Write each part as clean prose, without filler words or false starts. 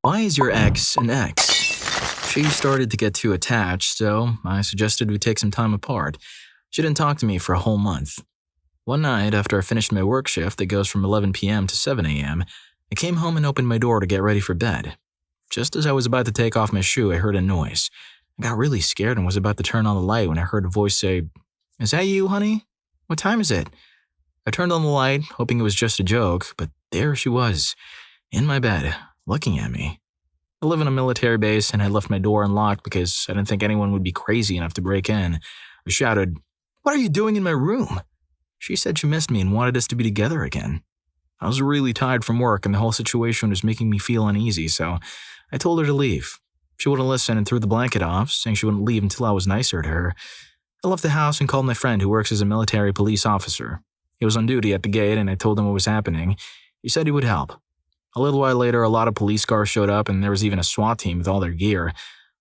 Why is your ex an ex? She started to get too attached, so I suggested we take some time apart. She didn't talk to me for a whole month. One night, after I finished my work shift that goes from 11 p.m. to 7 a.m., I came home and opened my door to get ready for bed. Just as I was about to take off my shoe, I heard a noise. I got really scared and was about to turn on the light when I heard a voice say, "Is that you, honey? What time is it?" I turned on the light, hoping it was just a joke, but there she was, in my bed, looking at me. I live in a military base and I left my door unlocked because I didn't think anyone would be crazy enough to break in. I shouted, "What are you doing in my room?" She said she missed me and wanted us to be together again. I was really tired from work and the whole situation was making me feel uneasy, so I told her to leave. She wouldn't listen and threw the blanket off, saying she wouldn't leave until I was nicer to her. I left the house and called my friend who works as a military police officer. He was on duty at the gate and I told him what was happening. He said he would help. A little while later, a lot of police cars showed up and there was even a SWAT team with all their gear.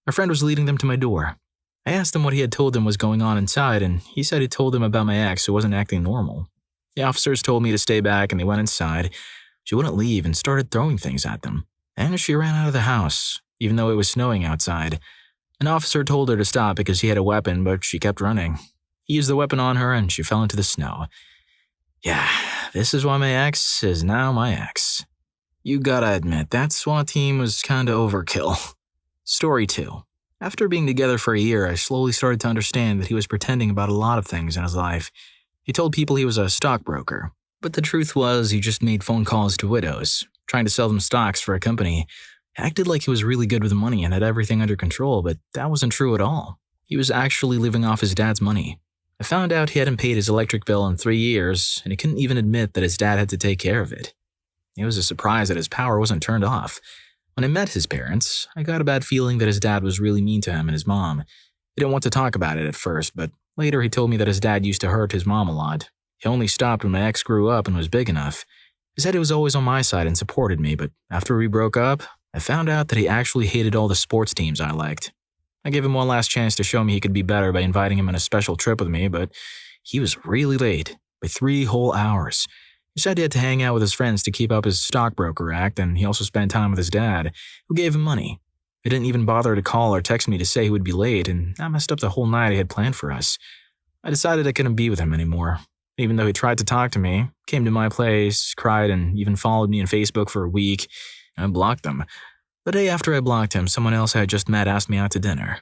My friend was leading them to my door. I asked him what he had told them was going on inside, and he said he told them about my ex who wasn't acting normal. The officers told me to stay back and they went inside. She wouldn't leave and started throwing things at them. And she ran out of the house, even though it was snowing outside. An officer told her to stop because he had a weapon, but she kept running. He used the weapon on her and she fell into the snow. Yeah, this is why my ex is now my ex. You gotta admit, that SWAT team was kinda overkill. Story 2. After being together for a year, I slowly started to understand that he was pretending about a lot of things in his life. He told people he was a stockbroker, but the truth was he just made phone calls to widows, trying to sell them stocks for a company. He acted like he was really good with money and had everything under control, but that wasn't true at all. He was actually living off his dad's money. I found out he hadn't paid his electric bill in 3 years, and he couldn't even admit that his dad had to take care of it. It was a surprise that his power wasn't turned off. When I met his parents, I got a bad feeling that his dad was really mean to him and his mom. He didn't want to talk about it at first, but later he told me that his dad used to hurt his mom a lot. He only stopped when my ex grew up and was big enough. He said he was always on my side and supported me, but after we broke up, I found out that he actually hated all the sports teams I liked. I gave him one last chance to show me he could be better by inviting him on a special trip with me, but he was really late, by 3 whole hours. He said he had to hang out with his friends to keep up his stockbroker act, and he also spent time with his dad, who gave him money. He didn't even bother to call or text me to say he would be late, and that messed up the whole night he had planned for us. I decided I couldn't be with him anymore. Even though he tried to talk to me, came to my place, cried, and even followed me on Facebook for a week, I blocked him. The day after I blocked him, someone else I had just met asked me out to dinner.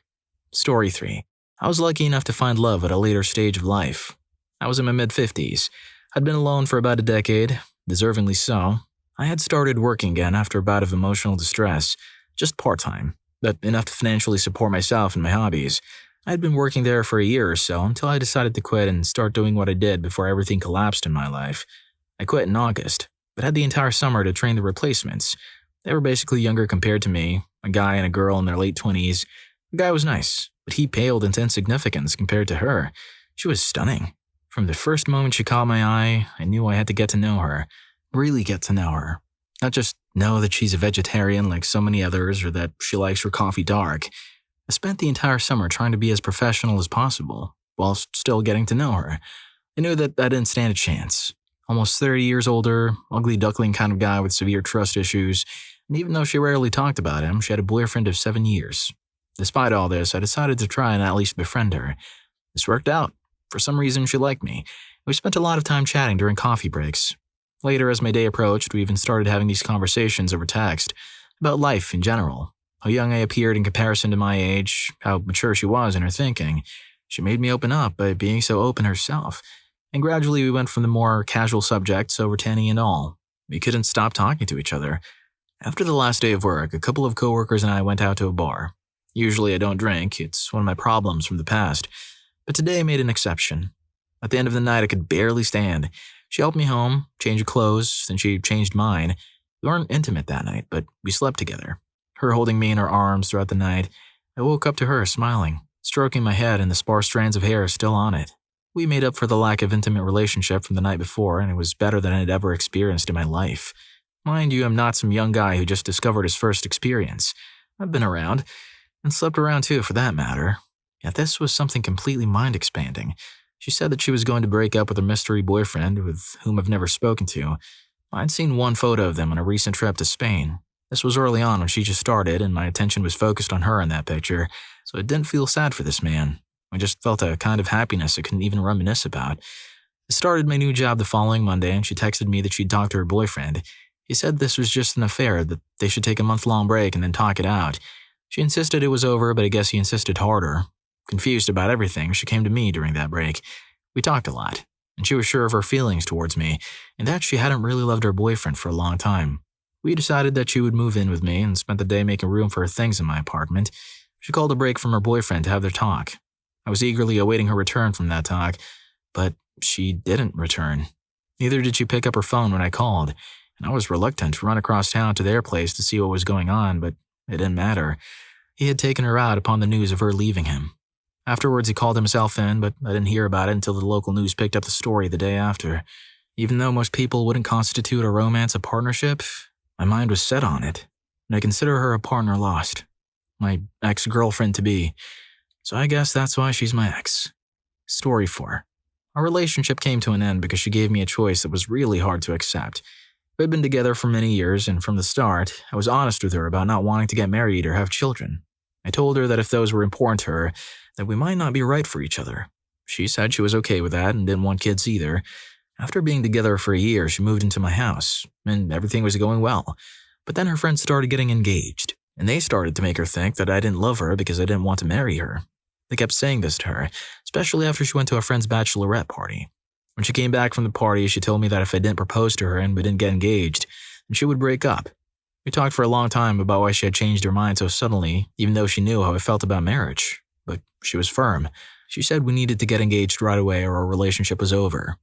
Story 3. I was lucky enough to find love at a later stage of life. I was in my mid-50s. I'd been alone for about a decade, deservingly so. I had started working again after a bout of emotional distress, just part-time, but enough to financially support myself and my hobbies. I had been working there for a year or so until I decided to quit and start doing what I did before everything collapsed in my life. I quit in August, but had the entire summer to train the replacements. They were basically younger compared to me, a guy and a girl in their late 20s. The guy was nice, but he paled into insignificance compared to her. She was stunning. From the first moment she caught my eye, I knew I had to get to know her. Really get to know her. Not just know that she's a vegetarian like so many others or that she likes her coffee dark. I spent the entire summer trying to be as professional as possible, while still getting to know her. I knew that I didn't stand a chance. Almost 30 years older, ugly duckling kind of guy with severe trust issues, and even though she rarely talked about him, she had a boyfriend of 7 years. Despite all this, I decided to try and at least befriend her. This worked out. For some reason, she liked me. We spent a lot of time chatting during coffee breaks. Later, as my day approached, we even started having these conversations over text, about life in general, how young I appeared in comparison to my age, how mature she was in her thinking. She made me open up by being so open herself, and gradually we went from the more casual subjects over to any and all. We couldn't stop talking to each other. After the last day of work, a couple of coworkers and I went out to a bar. Usually I don't drink, it's one of my problems from the past. But today I made an exception. At the end of the night, I could barely stand. She helped me home, changed clothes, then she changed mine. We weren't intimate that night, but we slept together. Her holding me in her arms throughout the night. I woke up to her smiling, stroking my head and the sparse strands of hair still on it. We made up for the lack of intimate relationship from the night before, and it was better than I had ever experienced in my life. Mind you, I'm not some young guy who just discovered his first experience. I've been around, and slept around too for that matter. Yet this was something completely mind-expanding. She said that she was going to break up with her mystery boyfriend, with whom I've never spoken to. I'd seen one photo of them on a recent trip to Spain. This was early on when she just started, and my attention was focused on her in that picture, so it didn't feel sad for this man. I just felt a kind of happiness I couldn't even reminisce about. I started my new job the following Monday, and she texted me that she'd talked to her boyfriend. He said this was just an affair, that they should take a month-long break and then talk it out. She insisted it was over, but I guess he insisted harder. Confused about everything, she came to me during that break. We talked a lot, and she was sure of her feelings towards me, and that she hadn't really loved her boyfriend for a long time. We decided that she would move in with me and spent the day making room for her things in my apartment. She called a break from her boyfriend to have their talk. I was eagerly awaiting her return from that talk, but she didn't return. Neither did she pick up her phone when I called, and I was reluctant to run across town to their place to see what was going on, but it didn't matter. He had taken her out upon the news of her leaving him. Afterwards, he called himself in, but I didn't hear about it until the local news picked up the story the day after. Even though most people wouldn't constitute a romance a partnership, my mind was set on it, and I consider her a partner lost. My ex-girlfriend-to-be. So I guess that's why she's my ex. Story 4. Our relationship came to an end because she gave me a choice that was really hard to accept. We had been together for many years, and from the start, I was honest with her about not wanting to get married or have children. I told her that if those were important to her, that we might not be right for each other. She said she was okay with that and didn't want kids either. After being together for a year, she moved into my house, and everything was going well. But then her friends started getting engaged, and they started to make her think that I didn't love her because I didn't want to marry her. They kept saying this to her, especially after she went to a friend's bachelorette party. When she came back from the party, she told me that if I didn't propose to her and we didn't get engaged, then she would break up. We talked for a long time about why she had changed her mind so suddenly, even though she knew how I felt about marriage. But she was firm. She said we needed to get engaged right away or our relationship was over.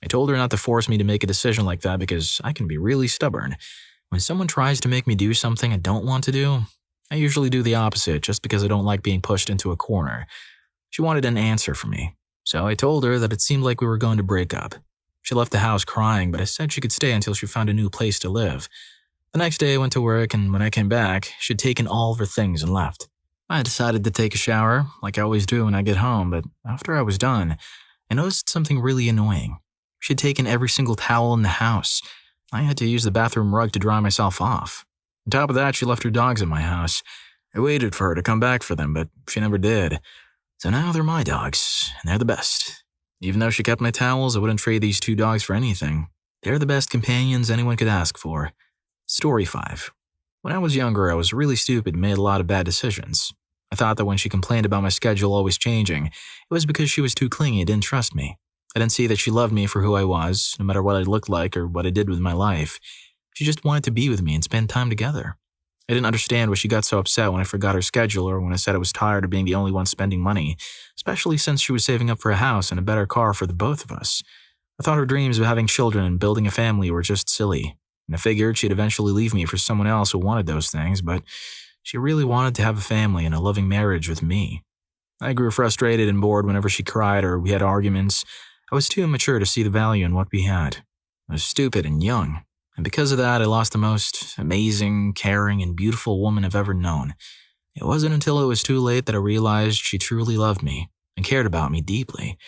I told her not to force me to make a decision like that because I can be really stubborn. When someone tries to make me do something I don't want to do, I usually do the opposite just because I don't like being pushed into a corner. She wanted an answer from me, so I told her that it seemed like we were going to break up. She left the house crying, but I said she could stay until she found a new place to live. The next day I went to work, and when I came back, she'd taken all of her things and left. I decided to take a shower, like I always do when I get home, but after I was done, I noticed something really annoying. She'd taken every single towel in the house. I had to use the bathroom rug to dry myself off. On top of that, she left her dogs at my house. I waited for her to come back for them, but she never did. So now they're my dogs, and they're the best. Even though she kept my towels, I wouldn't trade these 2 dogs for anything. They're the best companions anyone could ask for. Story 5. When I was younger, I was really stupid and made a lot of bad decisions. I thought that when she complained about my schedule always changing, it was because she was too clingy and didn't trust me. I didn't see that she loved me for who I was, no matter what I looked like or what I did with my life. She just wanted to be with me and spend time together. I didn't understand why she got so upset when I forgot her schedule or when I said I was tired of being the only one spending money, especially since she was saving up for a house and a better car for the both of us. I thought her dreams of having children and building a family were just silly, and I figured she'd eventually leave me for someone else who wanted those things, but she really wanted to have a family and a loving marriage with me. I grew frustrated and bored whenever she cried or we had arguments. I was too immature to see the value in what we had. I was stupid and young, and because of that, I lost the most amazing, caring, and beautiful woman I've ever known. It wasn't until it was too late that I realized she truly loved me and cared about me deeply.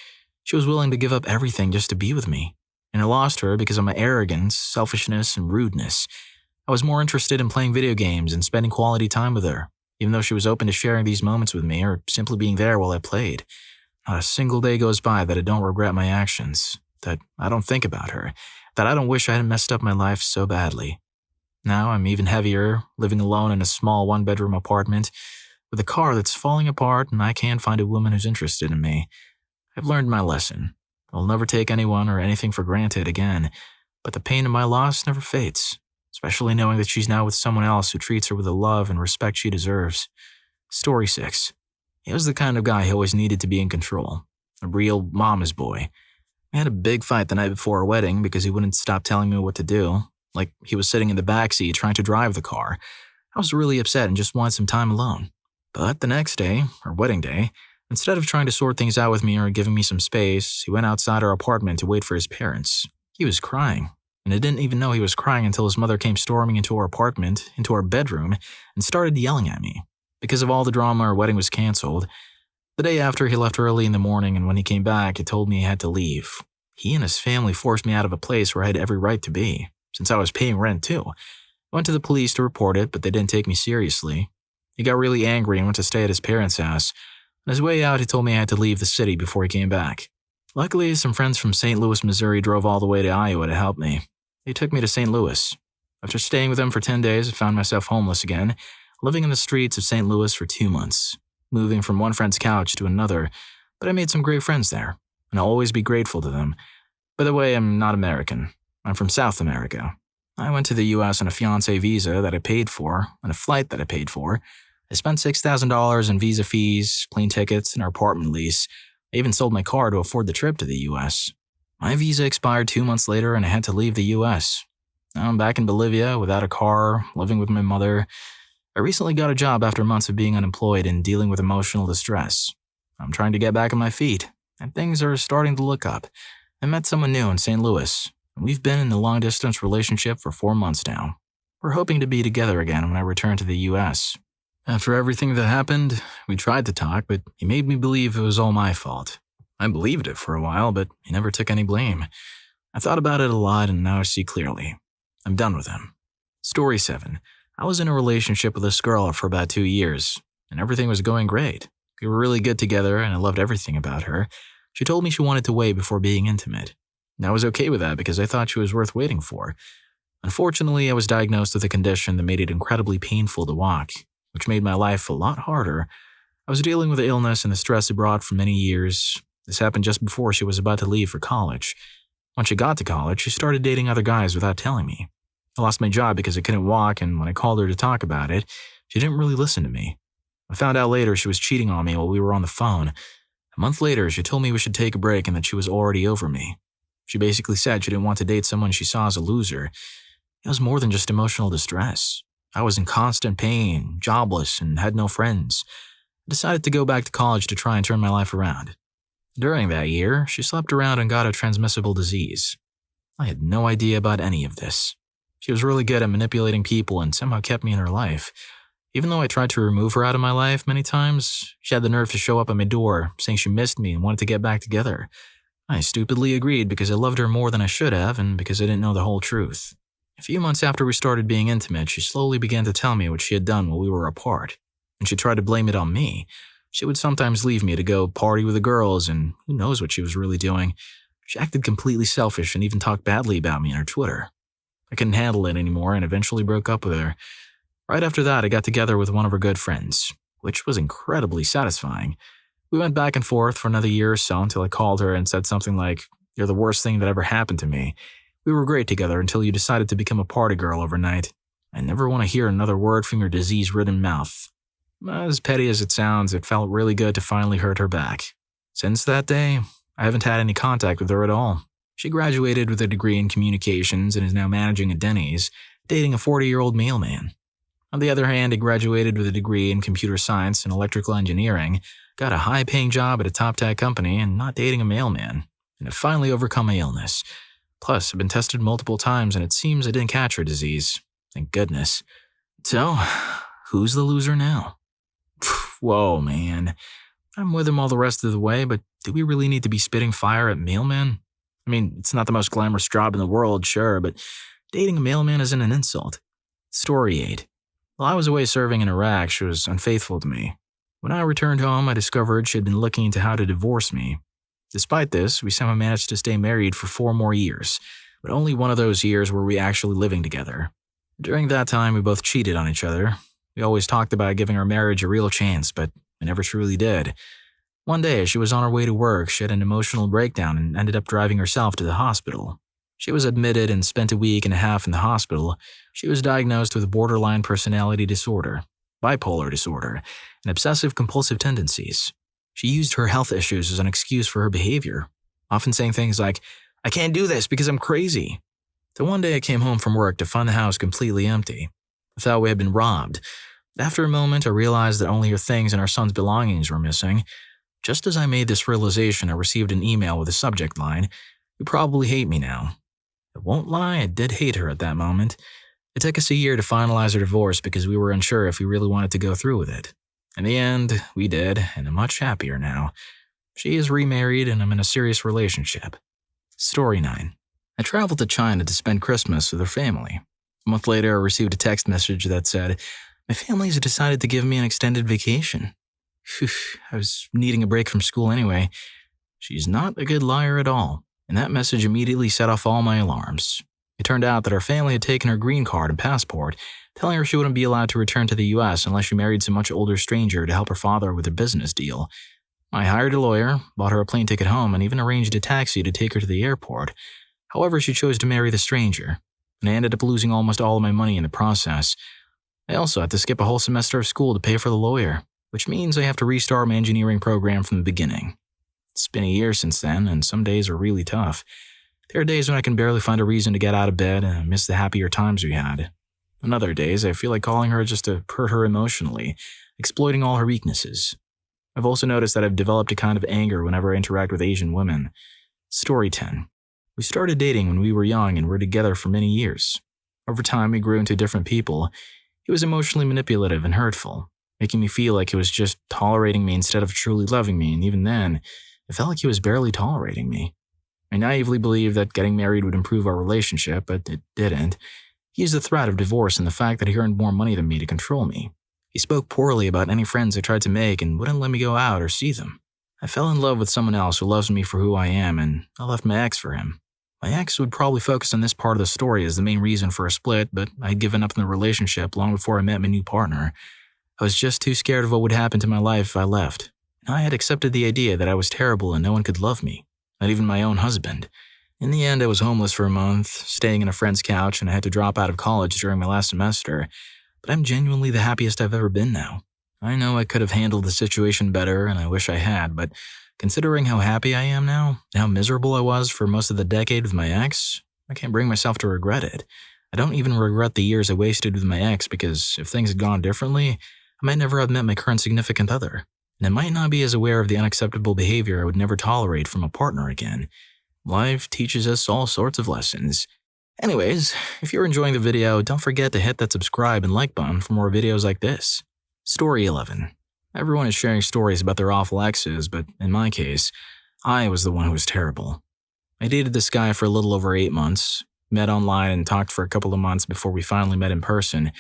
She was willing to give up everything just to be with me, and I lost her because of my arrogance, selfishness, and rudeness. I was more interested in playing video games and spending quality time with her, even though she was open to sharing these moments with me or simply being there while I played. Not a single day goes by that I don't regret my actions, that I don't think about her, that I don't wish I hadn't messed up my life so badly. Now I'm even heavier, living alone in a small 1-bedroom apartment, with a car that's falling apart and I can't find a woman who's interested in me. I've learned my lesson. I'll never take anyone or anything for granted again, but the pain of my loss never fades, especially knowing that she's now with someone else who treats her with the love and respect she deserves. Story 6. He was the kind of guy who always needed to be in control, a real mama's boy. We had a big fight the night before our wedding because he wouldn't stop telling me what to do, like he was sitting in the backseat trying to drive the car. I was really upset and just wanted some time alone. But the next day, our wedding day, instead of trying to sort things out with me or giving me some space, he went outside our apartment to wait for his parents. He was crying, and I didn't even know he was crying until his mother came storming into our apartment, into our bedroom, and started yelling at me. Because of all the drama, our wedding was canceled. The day after, he left early in the morning, and when he came back, he told me he had to leave. He and his family forced me out of a place where I had every right to be, since I was paying rent too. I went to the police to report it, but they didn't take me seriously. He got really angry and went to stay at his parents' house. On his way out, he told me I had to leave the city before he came back. Luckily, some friends from St. Louis, Missouri drove all the way to Iowa to help me. They took me to St. Louis. After staying with them for 10 days, I found myself homeless again, living in the streets of St. Louis for 2 months, moving from one friend's couch to another, but I made some great friends there, and I'll always be grateful to them. By the way, I'm not American. I'm from South America. I went to the US on a fiancé visa that I paid for, and a flight that I paid for. I spent $6,000 in visa fees, plane tickets, and our apartment lease. I even sold my car to afford the trip to the US. My visa expired 2 months later and I had to leave the US. Now I'm back in Bolivia without a car, living with my mother. I recently got a job after months of being unemployed and dealing with emotional distress. I'm trying to get back on my feet, and things are starting to look up. I met someone new in St. Louis, and we've been in a long-distance relationship for 4 months now. We're hoping to be together again when I return to the US. After everything that happened, we tried to talk, but he made me believe it was all my fault. I believed it for a while, but he never took any blame. I thought about it a lot, and now I see clearly. I'm done with him. Story 7. I was in a relationship with this girl for about 2 years, and everything was going great. We were really good together, and I loved everything about her. She told me she wanted to wait before being intimate. And I was okay with that because I thought she was worth waiting for. Unfortunately, I was diagnosed with a condition that made it incredibly painful to walk, which made my life a lot harder. I was dealing with the illness and the stress it brought for many years. This happened just before she was about to leave for college. When she got to college, she started dating other guys without telling me. I lost my job because I couldn't walk, and when I called her to talk about it, she didn't really listen to me. I found out later she was cheating on me while we were on the phone. A month later, she told me we should take a break and that she was already over me. She basically said she didn't want to date someone she saw as a loser. It was more than just emotional distress. I was in constant pain, jobless, and had no friends. I decided to go back to college to try and turn my life around. During that year, she slept around and got a transmissible disease. I had no idea about any of this. She was really good at manipulating people and somehow kept me in her life. Even though I tried to remove her out of my life many times, she had the nerve to show up at my door, saying she missed me and wanted to get back together. I stupidly agreed because I loved her more than I should have and because I didn't know the whole truth. A few months after we started being intimate, she slowly began to tell me what she had done while we were apart, and she tried to blame it on me. She would sometimes leave me to go party with the girls, and who knows what she was really doing. She acted completely selfish and even talked badly about me on her Twitter. I couldn't handle it anymore and eventually broke up with her. Right after that, I got together with one of her good friends, which was incredibly satisfying. We went back and forth for another year or so until I called her and said something like, "You're the worst thing that ever happened to me. We were great together until you decided to become a party girl overnight. I never want to hear another word from your disease-ridden mouth." As petty as it sounds, it felt really good to finally hurt her back. Since that day, I haven't had any contact with her at all. She graduated with a degree in communications and is now managing a Denny's, dating a 40-year-old mailman. On the other hand, I graduated with a degree in computer science and electrical engineering, got a high-paying job at a top-tech company, and not dating a mailman, and have finally overcome my illness. Plus, I've been tested multiple times and it seems I didn't catch her disease. Thank goodness. So, who's the loser now? Whoa, man. I'm with him all the rest of the way, but do we really need to be spitting fire at mailmen? I mean, it's not the most glamorous job in the world, sure, but dating a mailman isn't an insult. Story 8. While I was away serving in Iraq, she was unfaithful to me. When I returned home, I discovered she had been looking into how to divorce me. Despite this, we somehow managed to stay married for 4 more years, but only one of those years were we actually living together. During that time, we both cheated on each other. We always talked about giving our marriage a real chance, but we never truly did. One day, as she was on her way to work, she had an emotional breakdown and ended up driving herself to the hospital. She was admitted and spent a week and a half in the hospital. She was diagnosed with borderline personality disorder, bipolar disorder, and obsessive-compulsive tendencies. She used her health issues as an excuse for her behavior, often saying things like, "I can't do this because I'm crazy." So one day I came home from work to find the house completely empty. I thought we had been robbed. After a moment, I realized that only her things and our son's belongings were missing. Just as I made this realization, I received an email with a subject line, "You probably hate me now." I won't lie, I did hate her at that moment. It took us a year to finalize our divorce because we were unsure if we really wanted to go through with it. In the end, we did, and I'm much happier now. She is remarried and I'm in a serious relationship. Story 9. I traveled to China to spend Christmas with her family. A month later, I received a text message that said, "My family has decided to give me an extended vacation." Phew, I was needing a break from school anyway. She's not a good liar at all, and that message immediately set off all my alarms. It turned out that her family had taken her green card and passport, telling her she wouldn't be allowed to return to the US unless she married some much older stranger to help her father with a business deal. I hired a lawyer, bought her a plane ticket home, and even arranged a taxi to take her to the airport. However, she chose to marry the stranger, and I ended up losing almost all of my money in the process. I also had to skip a whole semester of school to pay for the lawyer, which means I have to restart my engineering program from the beginning. It's been a year since then, and some days are really tough. There are days when I can barely find a reason to get out of bed and miss the happier times we had. On other days, I feel like calling her just to hurt her emotionally, exploiting all her weaknesses. I've also noticed that I've developed a kind of anger whenever I interact with Asian women. Story 10. We started dating when we were young and were together for many years. Over time, we grew into different people. He was emotionally manipulative and hurtful, making me feel like he was just tolerating me instead of truly loving me, and even then, it felt like he was barely tolerating me. I naively believed that getting married would improve our relationship, but it didn't. He used the threat of divorce and the fact that he earned more money than me to control me. He spoke poorly about any friends I tried to make and wouldn't let me go out or see them. I fell in love with someone else who loves me for who I am, and I left my ex for him. My ex would probably focus on this part of the story as the main reason for a split, but I'd given up on the relationship long before I met my new partner. I was just too scared of what would happen to my life if I left. I had accepted the idea that I was terrible and no one could love me, not even my own husband. In the end, I was homeless for a month, staying in a friend's couch, and I had to drop out of college during my last semester. But I'm genuinely the happiest I've ever been now. I know I could have handled the situation better, and I wish I had, but considering how happy I am now, and how miserable I was for most of the decade with my ex, I can't bring myself to regret it. I don't even regret the years I wasted with my ex because if things had gone differently, I might never have met my current significant other, and I might not be as aware of the unacceptable behavior I would never tolerate from a partner again. Life teaches us all sorts of lessons. Anyways, if you're enjoying the video, don't forget to hit that subscribe and like button for more videos like this. Story 11. Everyone is sharing stories about their awful exes, but in my case, I was the one who was terrible. I dated this guy for a little over 8 months, met online and talked for a couple of months before we finally met in person.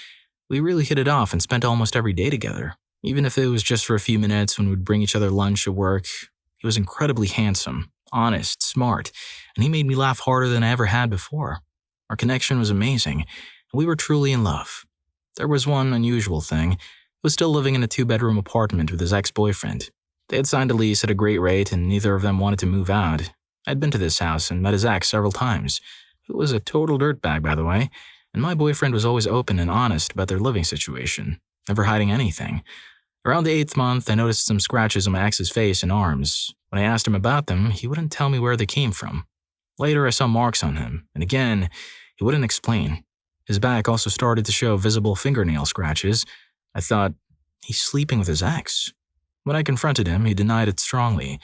We really hit it off and spent almost every day together, even if it was just for a few minutes when we'd bring each other lunch at work. He was incredibly handsome, honest, smart, and he made me laugh harder than I ever had before. Our connection was amazing, and we were truly in love. There was one unusual thing. He was still living in a 2-bedroom apartment with his ex-boyfriend. They had signed a lease at a great rate, and neither of them wanted to move out. I'd been to this house and met his ex several times. It was a total dirtbag, by the way, and my boyfriend was always open and honest about their living situation, never hiding anything. Around the 8th month, I noticed some scratches on my ex's face and arms. When I asked him about them, he wouldn't tell me where they came from. Later, I saw marks on him, and again, he wouldn't explain. His back also started to show visible fingernail scratches. I thought, he's sleeping with his ex. When I confronted him, he denied it strongly.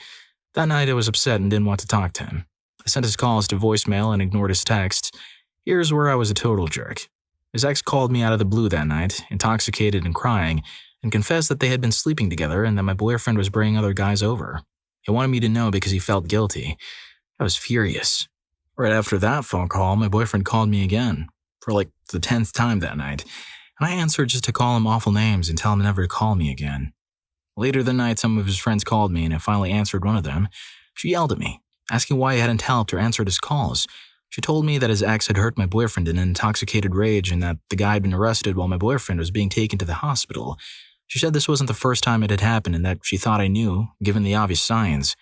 That night, I was upset and didn't want to talk to him. I sent his calls to voicemail and ignored his texts. Here's where I was a total jerk. His ex called me out of the blue that night, intoxicated and crying, and confessed that they had been sleeping together and that my boyfriend was bringing other guys over. He wanted me to know because he felt guilty. I was furious. Right after that phone call, my boyfriend called me again, for like the 10th time that night, and I answered just to call him awful names and tell him never to call me again. Later that night, some of his friends called me and I finally answered one of them. She yelled at me, asking why I hadn't helped or answered his calls. She told me that his ex had hurt my boyfriend in an intoxicated rage and that the guy had been arrested while my boyfriend was being taken to the hospital. She said this wasn't the first time it had happened and that she thought I knew, given the obvious signs.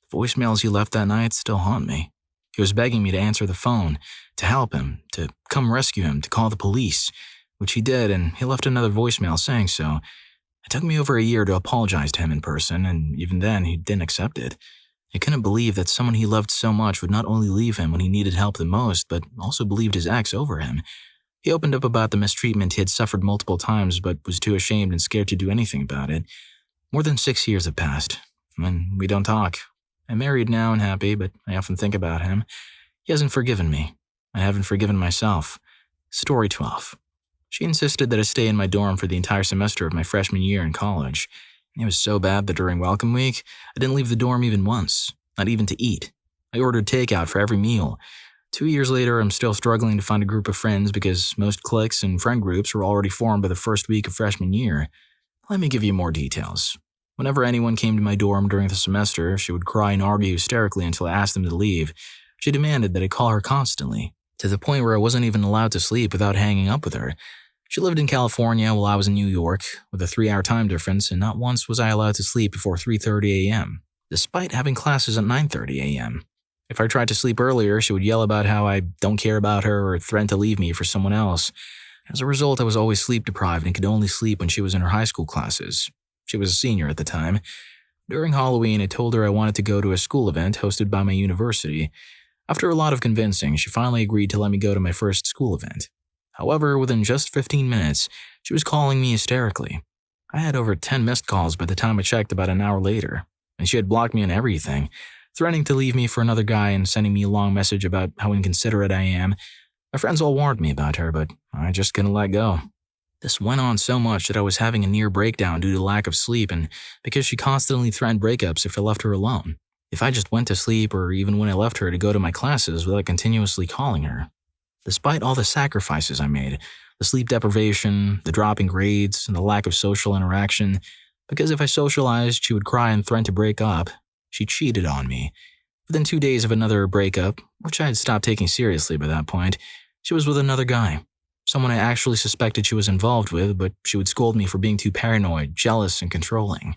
The voicemails he left that night still haunt me. He was begging me to answer the phone, to help him, to come rescue him, to call the police, which he did, and he left another voicemail saying so. It took me over a year to apologize to him in person, and even then, he didn't accept it. I couldn't believe that someone he loved so much would not only leave him when he needed help the most, but also believed his ex over him. He opened up about the mistreatment he had suffered multiple times, but was too ashamed and scared to do anything about it. More than 6 years have passed, and we don't talk. I'm married now and happy, but I often think about him. He hasn't forgiven me. I haven't forgiven myself. Story 12. She insisted that I stay in my dorm for the entire semester of my freshman year in college. It was so bad that during welcome week, I didn't leave the dorm even once, not even to eat. I ordered takeout for every meal. 2 years later, I'm still struggling to find a group of friends because most cliques and friend groups were already formed by the first week of freshman year. Let me give you more details. Whenever anyone came to my dorm during the semester, she would cry and argue hysterically until I asked them to leave. She demanded that I call her constantly, to the point where I wasn't even allowed to sleep without hanging up with her. She lived in California while I was in New York, with a 3-hour time difference, and not once was I allowed to sleep before 3:30 a.m., despite having classes at 9:30 a.m. If I tried to sleep earlier, she would yell about how I don't care about her or threaten to leave me for someone else. As a result, I was always sleep deprived and could only sleep when she was in her high school classes. She was a senior at the time. During Halloween, I told her I wanted to go to a school event hosted by my university. After a lot of convincing, she finally agreed to let me go to my first school event. However, within just 15 minutes, she was calling me hysterically. I had over 10 missed calls by the time I checked about an hour later, and she had blocked me on everything, threatening to leave me for another guy and sending me a long message about how inconsiderate I am. My friends all warned me about her, but I just couldn't let go. This went on so much that I was having a near breakdown due to lack of sleep and because she constantly threatened breakups if I left her alone. If I just went to sleep or even when I left her to go to my classes without continuously calling her. Despite all the sacrifices I made, the sleep deprivation, the dropping grades, and the lack of social interaction, because if I socialized, she would cry and threaten to break up, she cheated on me. Within 2 days of another breakup, which I had stopped taking seriously by that point, she was with another guy. Someone I actually suspected she was involved with, but she would scold me for being too paranoid, jealous, and controlling.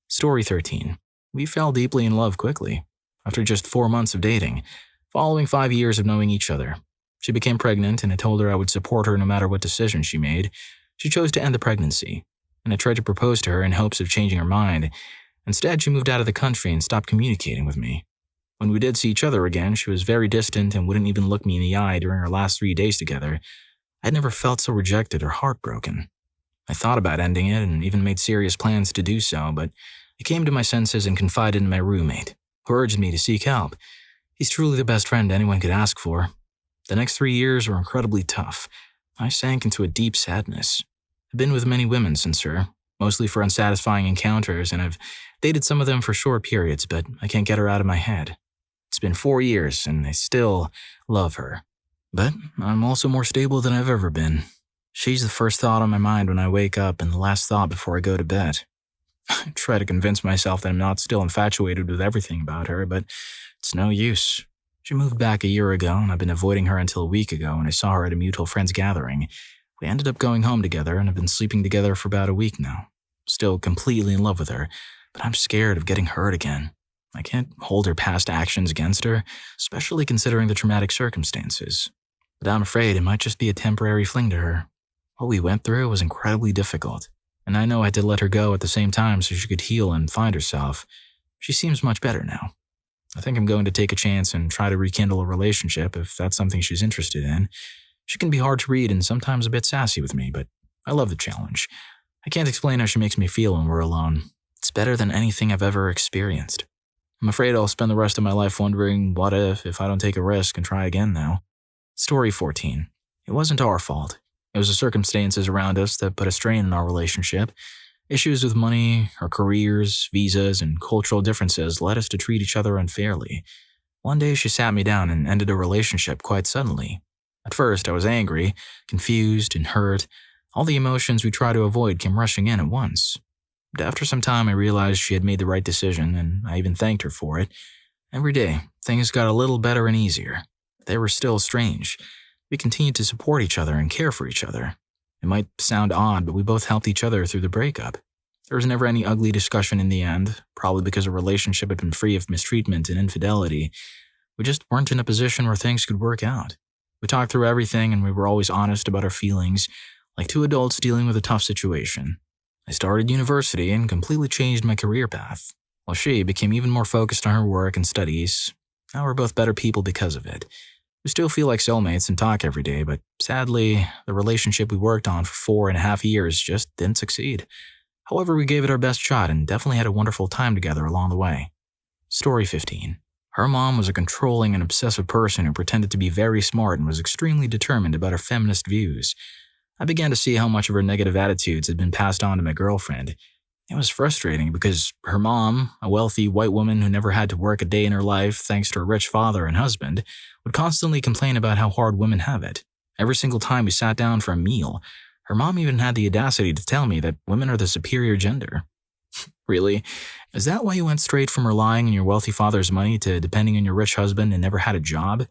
Story 13. We fell deeply in love quickly. After just 4 months of dating, following 5 years of knowing each other, she became pregnant and I told her I would support her no matter what decision she made. She chose to end the pregnancy, and I tried to propose to her in hopes of changing her mind. Instead, she moved out of the country and stopped communicating with me. When we did see each other again, she was very distant and wouldn't even look me in the eye during our last 3 days together. I'd never felt so rejected or heartbroken. I thought about ending it and even made serious plans to do so, but I came to my senses and confided in my roommate, who urged me to seek help. He's truly the best friend anyone could ask for. The next 3 years were incredibly tough. I sank into a deep sadness. I've been with many women since her, mostly for unsatisfying encounters, and I've dated some of them for short periods, but I can't get her out of my head. It's been 4 years, and I still love her. But I'm also more stable than I've ever been. She's the first thought on my mind when I wake up and the last thought before I go to bed. I try to convince myself that I'm not still infatuated with everything about her, but it's no use. She moved back a year ago, and I've been avoiding her until a week ago when I saw her at a mutual friend's gathering. We ended up going home together and have been sleeping together for about a week now. Still completely in love with her, but I'm scared of getting hurt again. I can't hold her past actions against her, especially considering the traumatic circumstances. But I'm afraid it might just be a temporary fling to her. What we went through was incredibly difficult, and I know I had to let her go at the same time so she could heal and find herself. She seems much better now. I think I'm going to take a chance and try to rekindle a relationship if that's something she's interested in. She can be hard to read and sometimes a bit sassy with me, but I love the challenge. I can't explain how she makes me feel when we're alone. It's better than anything I've ever experienced. I'm afraid I'll spend the rest of my life wondering what if I don't take a risk and try again now. Story 14. It wasn't our fault. It was the circumstances around us that put a strain on our relationship. Issues with money, our careers, visas, and cultural differences led us to treat each other unfairly. One day she sat me down and ended a relationship quite suddenly. At first I was angry, confused, and hurt. All the emotions we try to avoid came rushing in at once. But after some time I realized she had made the right decision, and I even thanked her for it. Every day, things got a little better and easier. They were still strange. We continued to support each other and care for each other. It might sound odd, but we both helped each other through the breakup. There was never any ugly discussion in the end, probably because our relationship had been free of mistreatment and infidelity. We just weren't in a position where things could work out. We talked through everything and we were always honest about our feelings, like two adults dealing with a tough situation. I started university and completely changed my career path, while she became even more focused on her work and studies. Now we're both better people because of it. We still feel like soulmates and talk every day, but sadly, the relationship we worked on for 4.5 years just didn't succeed. However, we gave it our best shot and definitely had a wonderful time together along the way. Story 15. Her mom was a controlling and obsessive person who pretended to be very smart and was extremely determined about her feminist views. I began to see how much of her negative attitudes had been passed on to my girlfriend. It was frustrating because her mom, a wealthy white woman who never had to work a day in her life thanks to a rich father and husband, would constantly complain about how hard women have it. Every single time we sat down for a meal, her mom even had the audacity to tell me that women are the superior gender. Really? Is that why you went straight from relying on your wealthy father's money to depending on your rich husband and never had a job?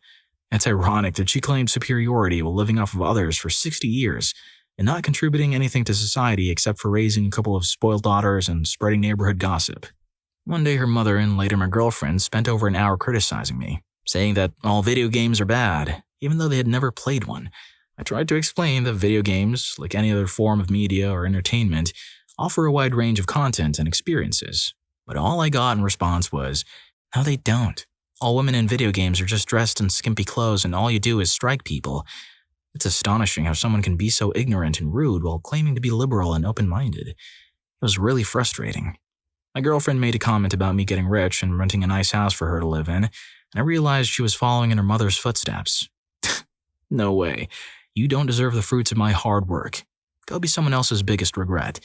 It's ironic that she claimed superiority while living off of others for 60 years and not contributing anything to society except for raising a couple of spoiled daughters and spreading neighborhood gossip. One day her mother and later my girlfriend spent over an hour criticizing me, saying that all video games are bad, even though they had never played one. I tried to explain that video games, like any other form of media or entertainment, offer a wide range of content and experiences. But all I got in response was, "No, they don't. All women in video games are just dressed in skimpy clothes and all you do is strike people." It's astonishing how someone can be so ignorant and rude while claiming to be liberal and open-minded. It was really frustrating. My girlfriend made a comment about me getting rich and renting a nice house for her to live in, and I realized she was following in her mother's footsteps. No way. You don't deserve the fruits of my hard work. Go be someone else's biggest regret.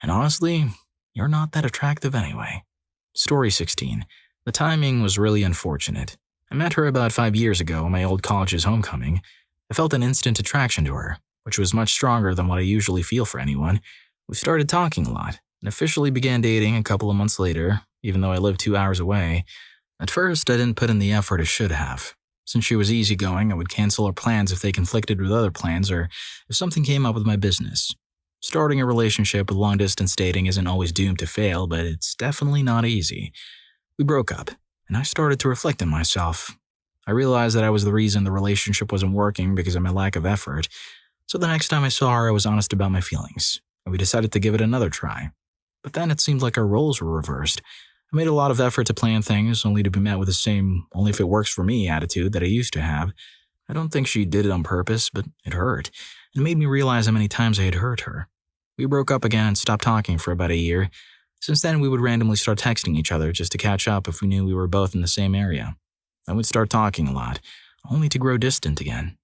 And honestly, you're not that attractive anyway. Story 16. The timing was really unfortunate. I met her about 5 years ago at my old college's homecoming. I felt an instant attraction to her, which was much stronger than what I usually feel for anyone. We started talking a lot, and officially began dating a couple of months later, even though I lived 2 hours away. At first, I didn't put in the effort I should have. Since she was easygoing, I would cancel her plans if they conflicted with other plans or if something came up with my business. Starting a relationship with long-distance dating isn't always doomed to fail, but it's definitely not easy. We broke up, and I started to reflect on myself. I realized that I was the reason the relationship wasn't working because of my lack of effort. So the next time I saw her, I was honest about my feelings, and we decided to give it another try. But then it seemed like our roles were reversed. I made a lot of effort to plan things, only to be met with the same only if it works for me attitude that I used to have. I don't think she did it on purpose, but it hurt. It made me realize how many times I had hurt her. We broke up again and stopped talking for about a year. Since then, we would randomly start texting each other just to catch up if we knew we were both in the same area. Then we'd start talking a lot, only to grow distant again.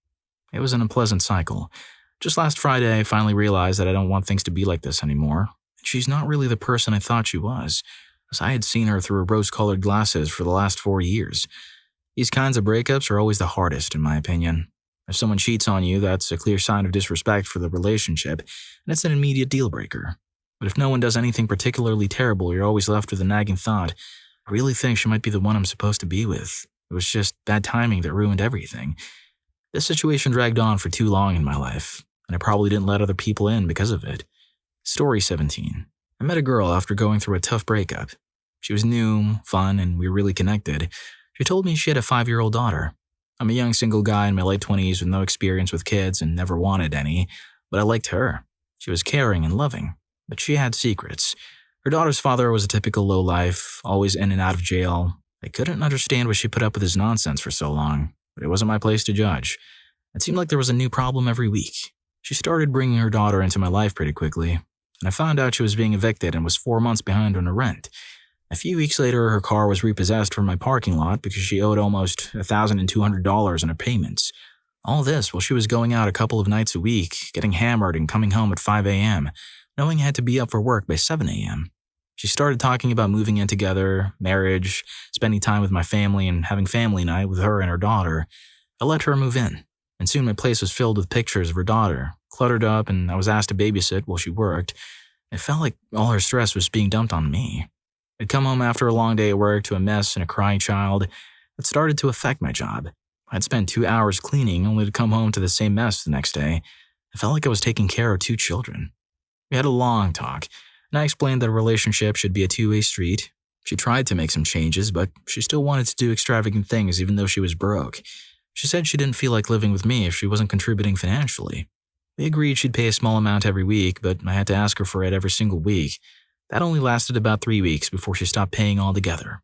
It was an unpleasant cycle. Just last Friday, I finally realized that I don't want things to be like this anymore. She's not really the person I thought she was, as I had seen her through rose-colored glasses for the last 4 years. These kinds of breakups are always the hardest, in my opinion. If someone cheats on you, that's a clear sign of disrespect for the relationship, and it's an immediate deal-breaker. But if no one does anything particularly terrible, you're always left with a nagging thought, I really think she might be the one I'm supposed to be with. It was just bad timing that ruined everything. This situation dragged on for too long in my life, and I probably didn't let other people in because of it. Story 17. I met a girl after going through a tough breakup. She was new, fun, and we really connected. She told me she had a 5-year-old daughter. I'm a young single guy in my late 20s with no experience with kids and never wanted any, but I liked her. She was caring and loving, but she had secrets. Her daughter's father was a typical lowlife, always in and out of jail. I couldn't understand why she put up with his nonsense for so long, but it wasn't my place to judge. It seemed like there was a new problem every week. She started bringing her daughter into my life pretty quickly, and I found out she was being evicted and was 4 months behind on her rent. A few weeks later, her car was repossessed from my parking lot because she owed almost $1,200 in her payments. All this while she was going out a couple of nights a week, getting hammered and coming home at 5 a.m., knowing I had to be up for work by 7 a.m. She started talking about moving in together, marriage, spending time with my family, and having family night with her and her daughter. I let her move in, and soon my place was filled with pictures of her daughter, cluttered up, and I was asked to babysit while she worked. It felt like all her stress was being dumped on me. I'd come home after a long day at work to a mess and a crying child. It started to affect my job. I'd spend 2 hours cleaning only to come home to the same mess the next day. I felt like I was taking care of 2 children. We had a long talk, and I explained that a relationship should be a two-way street. She tried to make some changes, but she still wanted to do extravagant things even though she was broke. She said she didn't feel like living with me if she wasn't contributing financially. We agreed she'd pay a small amount every week, but I had to ask her for it every single week. That only lasted about 3 weeks before she stopped paying altogether.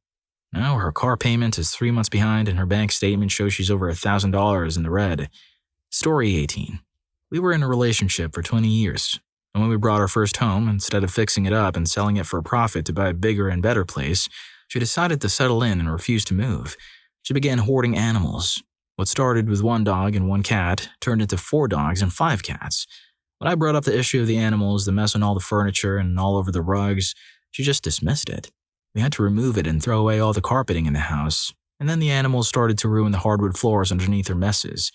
Now her car payment is 3 months behind and her bank statement shows she's over $1,000 in the red. Story 18. We were in a relationship for 20 years, and when we brought our first home, instead of fixing it up and selling it for a profit to buy a bigger and better place, she decided to settle in and refuse to move. She began hoarding animals. What started with 1 dog and 1 cat turned into 4 dogs and 5 cats. When I brought up the issue of the animals, the mess on all the furniture and all over the rugs, she just dismissed it. We had to remove it and throw away all the carpeting in the house, and then the animals started to ruin the hardwood floors underneath her messes.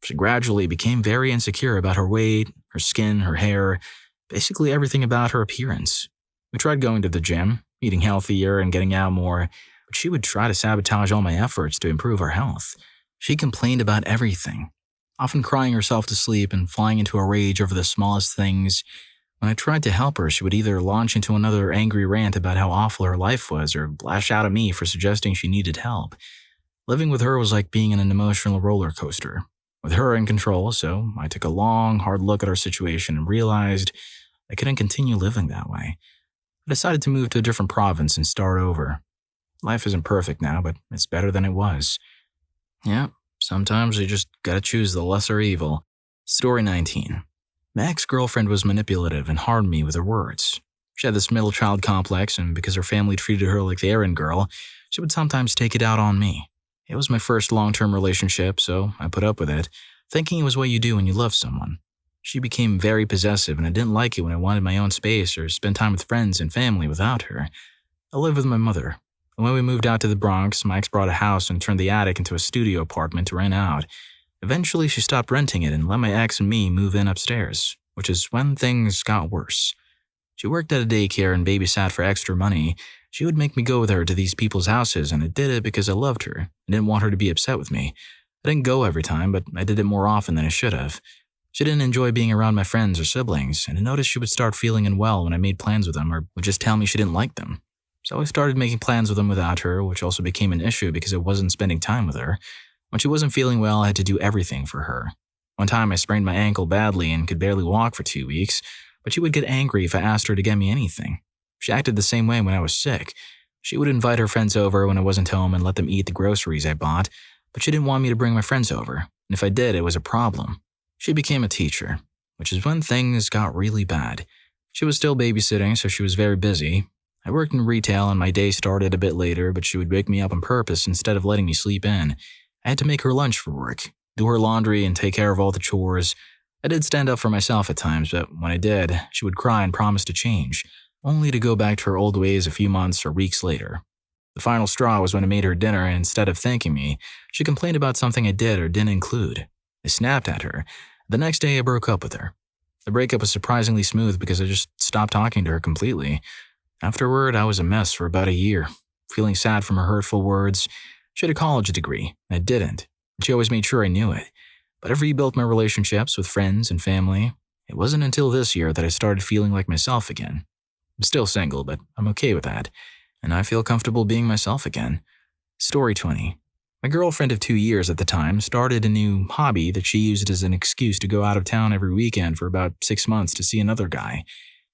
She gradually became very insecure about her weight, her skin, her hair, basically everything about her appearance. We tried going to the gym, eating healthier, and getting out more, but she would try to sabotage all my efforts to improve her health. She complained about everything, often crying herself to sleep and flying into a rage over the smallest things. When I tried to help her, she would either launch into another angry rant about how awful her life was or lash out at me for suggesting she needed help. Living with her was like being in an emotional roller coaster, with her in control, so I took a long, hard look at our situation and realized I couldn't continue living that way. I decided to move to a different province and start over. Life isn't perfect now, but it's better than it was. Yeah, sometimes you just gotta choose the lesser evil. Story 19. My ex-girlfriend was manipulative and harmed me with her words. She had this middle child complex, and because her family treated her like the errand girl, she would sometimes take it out on me. It was my first long-term relationship, so I put up with it, thinking it was what you do when you love someone. She became very possessive, and I didn't like it when I wanted my own space or spend time with friends and family without her. I lived with my mother, and when we moved out to the Bronx, my ex brought a house and turned the attic into a studio apartment to rent out. Eventually, she stopped renting it and let my ex and me move in upstairs, which is when things got worse. She worked at a daycare and babysat for extra money. She would make me go with her to these people's houses, and I did it because I loved her and didn't want her to be upset with me. I didn't go every time, but I did it more often than I should have. She didn't enjoy being around my friends or siblings, and I noticed she would start feeling unwell when I made plans with them or would just tell me she didn't like them. So I started making plans with them without her, which also became an issue because I wasn't spending time with her. When she wasn't feeling well, I had to do everything for her. One time I sprained my ankle badly and could barely walk for 2 weeks, but she would get angry if I asked her to get me anything. She acted the same way when I was sick. She would invite her friends over when I wasn't home and let them eat the groceries I bought, but she didn't want me to bring my friends over, and if I did, it was a problem. She became a teacher, which is when things got really bad. She was still babysitting, so she was very busy. I worked in retail and my day started a bit later, but she would wake me up on purpose instead of letting me sleep in. I had to make her lunch for work, do her laundry, and take care of all the chores. I did stand up for myself at times, but when I did, she would cry and promise to change, only to go back to her old ways a few months or weeks later. The final straw was when I made her dinner, and instead of thanking me, she complained about something I did or didn't include. I snapped at her. The next day, I broke up with her. The breakup was surprisingly smooth because I just stopped talking to her completely. Afterward, I was a mess for about a year, feeling sad from her hurtful words. She had a college degree, and I didn't. She always made sure I knew it. But I've rebuilt my relationships with friends and family. It wasn't until this year that I started feeling like myself again. I'm still single, but I'm okay with that, and I feel comfortable being myself again. Story 20. My girlfriend of 2 years at the time started a new hobby that she used as an excuse to go out of town every weekend for about 6 months to see another guy.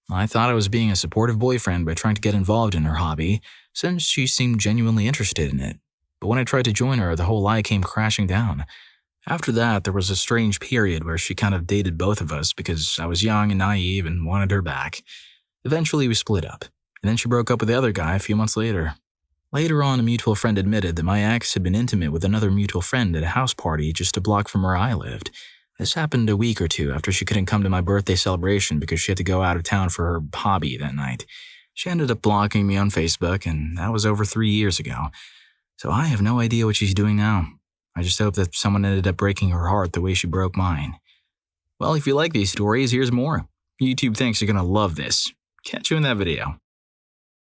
I thought I was being a supportive boyfriend by trying to get involved in her hobby, since she seemed genuinely interested in it. But when I tried to join her, the whole lie came crashing down. After that, there was a strange period where she kind of dated both of us because I was young and naive and wanted her back. Eventually, we split up, and then she broke up with the other guy a few months later. Later on, a mutual friend admitted that my ex had been intimate with another mutual friend at a house party just a block from where I lived. This happened a week or two after she couldn't come to my birthday celebration because she had to go out of town for her hobby that night. She ended up blocking me on Facebook, and that was over 3 years ago. So I have no idea what she's doing now. I just hope that someone ended up breaking her heart the way she broke mine. Well, if you like these stories, here's more. YouTube thinks you're gonna love this. Catch you in that video.